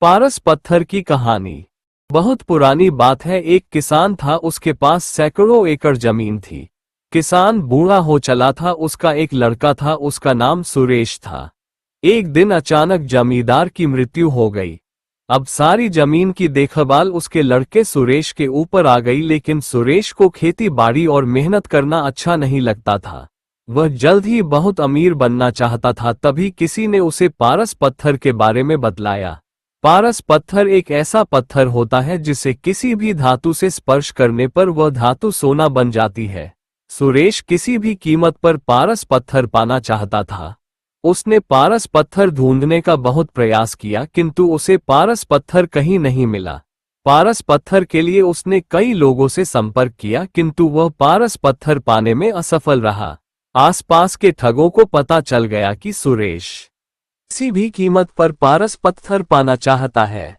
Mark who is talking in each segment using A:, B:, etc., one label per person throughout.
A: पारस पत्थर की कहानी। बहुत पुरानी बात है। एक किसान था, उसके पास सैकड़ों एकड़ जमीन थी। किसान बूढ़ा हो चला था। उसका एक लड़का था, उसका नाम सुरेश था। एक दिन अचानक जमींदार की मृत्यु हो गई। अब सारी जमीन की देखभाल उसके लड़के सुरेश के ऊपर आ गई। लेकिन सुरेश को खेती बाड़ी और मेहनत करना अच्छा नहीं लगता था। वह जल्द ही बहुत अमीर बनना चाहता था। तभी किसी ने उसे पारस पत्थर के बारे में बतलाया। पारस पत्थर एक ऐसा पत्थर होता है जिसे किसी भी धातु से स्पर्श करने पर वह धातु सोना बन जाती है। सुरेश किसी भी कीमत पर पारस पत्थर पाना चाहता था। उसने पारस पत्थर ढूंढने का बहुत प्रयास किया, किंतु उसे पारस पत्थर कहीं नहीं मिला। पारस पत्थर के लिए उसने कई लोगों से संपर्क किया, किंतु वह पारस पत्थर पाने में असफल रहा। आसपास के ठगों को पता चल गया कि सुरेश किसी भी कीमत पर पारस पत्थर पाना चाहता है।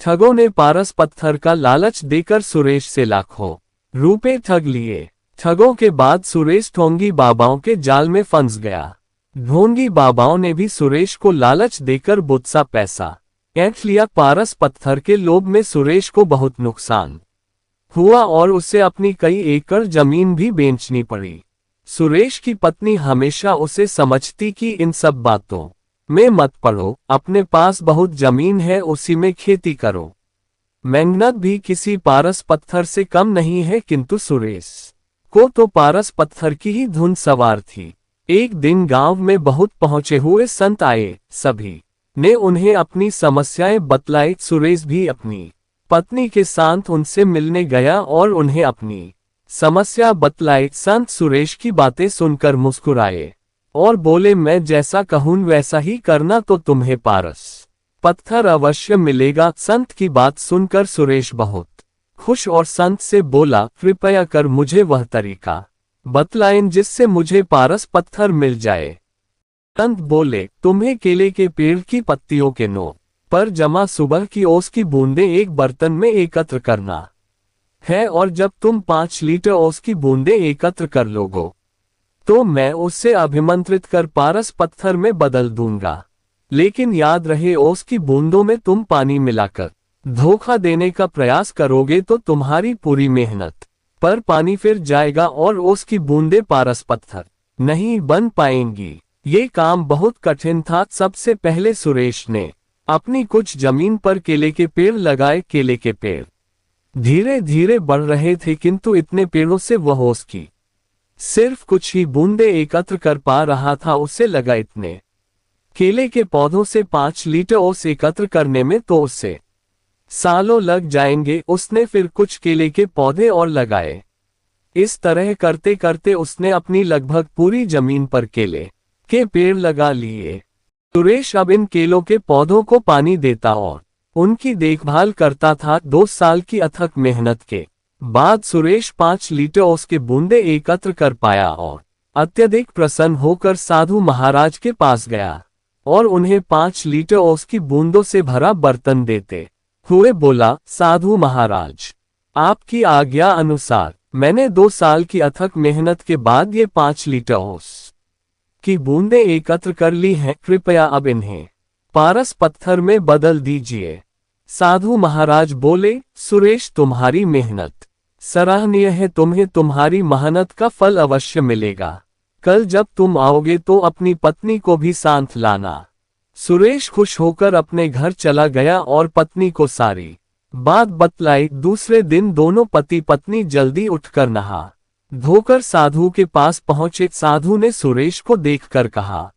A: ठगों ने पारस पत्थर का लालच देकर सुरेश से लाखों रुपए ठग लिए। ठगों के बाद सुरेश ढोंगी बाबाओं के जाल में फंस गया। ढोंगी बाबाओं ने भी सुरेश को लालच देकर बहुत सा पैसा ऐंठ लिया। पारस पत्थर के लोभ में सुरेश को बहुत नुकसान हुआ और उसे अपनी कई एकड़ जमीन भी बेचनी पड़ी। सुरेश की पत्नी हमेशा उसे समझती कि इन सब बातों में मत पड़ो, अपने पास बहुत जमीन है, उसी में खेती करो। मेहनत भी किसी पारस पत्थर से कम नहीं है। किंतु सुरेश को तो पारस पत्थर की ही धुन सवार थी। एक दिन गांव में बहुत पहुंचे हुए संत आए। सभी ने उन्हें अपनी समस्याएं बतलाई। सुरेश भी अपनी पत्नी के साथ उनसे मिलने गया और उन्हें अपनी समस्या बतलाई। संत सुरेश की बातें सुनकर मुस्कुराए और बोले, मैं जैसा कहूं वैसा ही करना तो तुम्हें पारस पत्थर अवश्य मिलेगा। संत की बात सुनकर सुरेश बहुत खुश और संत से बोला, कृपया कर मुझे वह तरीका बतलाएं जिससे मुझे पारस पत्थर मिल जाए। संत बोले, तुम्हें केले के पेड़ की पत्तियों के नोक पर जमा सुबह की ओस की बूंदें एक बर्तन में एकत्र करना है, और जब तुम 5 लीटर ओस की बूंदें एकत्र कर लोगे तो मैं उससे अभिमंत्रित कर पारस पत्थर में बदल दूंगा। लेकिन याद रहे, ओस की बूंदों में तुम पानी मिलाकर धोखा देने का प्रयास करोगे तो तुम्हारी पूरी मेहनत पर पानी फिर जाएगा और ओस की बूंदें पारस पत्थर नहीं बन पाएंगी। ये काम बहुत कठिन था। सबसे पहले सुरेश ने अपनी कुछ जमीन पर केले के पेड़ लगाए। केले के पेड़ धीरे धीरे बढ़ रहे थे, किंतु इतने पेड़ों से वह ओस की सिर्फ कुछ ही बूंदे एकत्र कर पा रहा था। उसे लगा, इतने केले के पौधों से 5 लीटर ओस एकत्र करने में तो उसे सालों लग जाएंगे। उसने फिर कुछ केले के पौधे और लगाए। इस तरह करते करते उसने अपनी लगभग पूरी जमीन पर केले के पेड़ लगा लिए। सुरेश अब इन केलों के पौधों को पानी देता और उनकी देखभाल करता था। 2 साल की अथक मेहनत के बाद सुरेश 5 लीटर ओस के बूंदे एकत्र कर पाया और अत्यधिक प्रसन्न होकर साधु महाराज के पास गया और उन्हें 5 लीटर ओस की बूंदों से भरा बर्तन देते हुए बोला, साधु महाराज, आपकी आज्ञा अनुसार मैंने 2 साल की अथक मेहनत के बाद ये 5 लीटर ओस की बूंदें एकत्र कर ली हैं। कृपया अब इन्हें पारस पत्थर में बदल दीजिए। साधु महाराज बोले, सुरेश, तुम्हारी मेहनत सराहनीय है। तुम्हें तुम्हारी मेहनत का फल अवश्य मिलेगा। कल जब तुम आओगे तो अपनी पत्नी को भी साथ लाना। सुरेश खुश होकर अपने घर चला गया और पत्नी को सारी बात बतलाई। दूसरे दिन दोनों पति पत्नी जल्दी उठकर नहा धोकर साधु के पास पहुंचे। साधु ने सुरेश को देखकर कहा,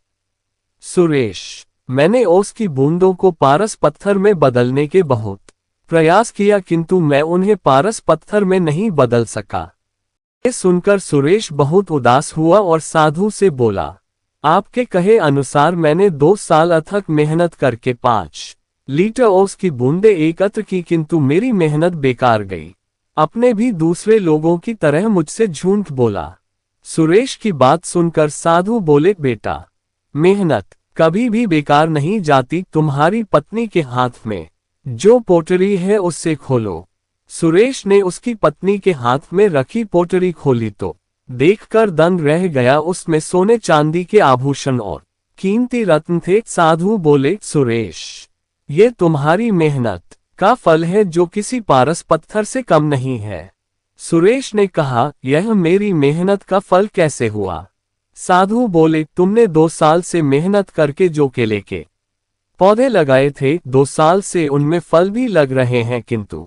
A: सुरेश, मैंने ओस की बूंदों को पारस पत्थर में बदलने के बहुत प्रयास किया, किंतु मैं उन्हें पारस पत्थर में नहीं बदल सका। ये सुनकर सुरेश बहुत उदास हुआ और साधु से बोला, आपके कहे अनुसार मैंने 2 साल अथक मेहनत करके 5 लीटर ओस की बूंदें एकत्र की, किंतु मेरी मेहनत बेकार गई। अपने भी दूसरे लोगों की तरह मुझसे झूठ बोला। सुरेश की बात सुनकर साधु बोले, बेटा, मेहनत कभी भी बेकार नहीं जाती। तुम्हारी पत्नी के हाथ में जो पोटरी है उससे खोलो। सुरेश ने उसकी पत्नी के हाथ में रखी पोटरी खोली तो देखकर दंग रह गया। उसमें सोने चांदी के आभूषण और कीमती रत्न थे। साधु बोले, सुरेश, ये तुम्हारी मेहनत का फल है जो किसी पारस पत्थर से कम नहीं है। सुरेश ने कहा, यह मेरी मेहनत का फल कैसे हुआ? साधु बोले, तुमने 2 साल से मेहनत करके जो केले के पौधे लगाए थे, 2 साल से उनमें फल भी लग रहे हैं, किंतु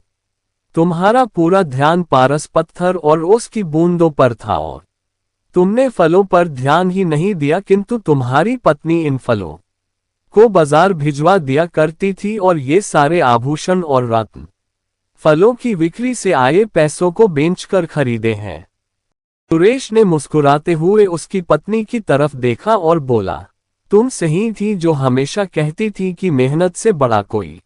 A: तुम्हारा पूरा ध्यान पारस पत्थर और उसकी बूंदों पर था और तुमने फलों पर ध्यान ही नहीं दिया, किंतु तुम्हारी पत्नी इन फलों को बाजार भिजवा दिया करती थी और ये सारे आभूषण और रत्न फलों की बिक्री से आए पैसों को बेचकर खरीदे हैं। सुरेश ने मुस्कुराते हुए उसकी पत्नी की तरफ देखा और बोला, तुम सही थी जो हमेशा कहती थी कि मेहनत से बड़ा कोई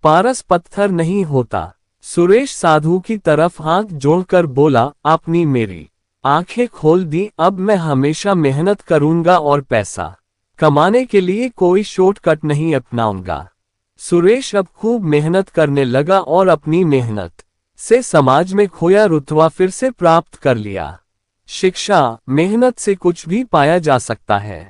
A: पारस पत्थर नहीं होता। सुरेश साधु की तरफ हाथ जोड़कर बोला, आपने मेरी आंखें खोल दी, अब मैं हमेशा मेहनत करूंगा और पैसा कमाने के लिए कोई शॉर्टकट नहीं अपनाऊंगा। सुरेश अब खूब मेहनत करने लगा और अपनी मेहनत से समाज में खोया रुतबा फिर से प्राप्त कर लिया। शिक्षा, मेहनत से कुछ भी पाया जा सकता है।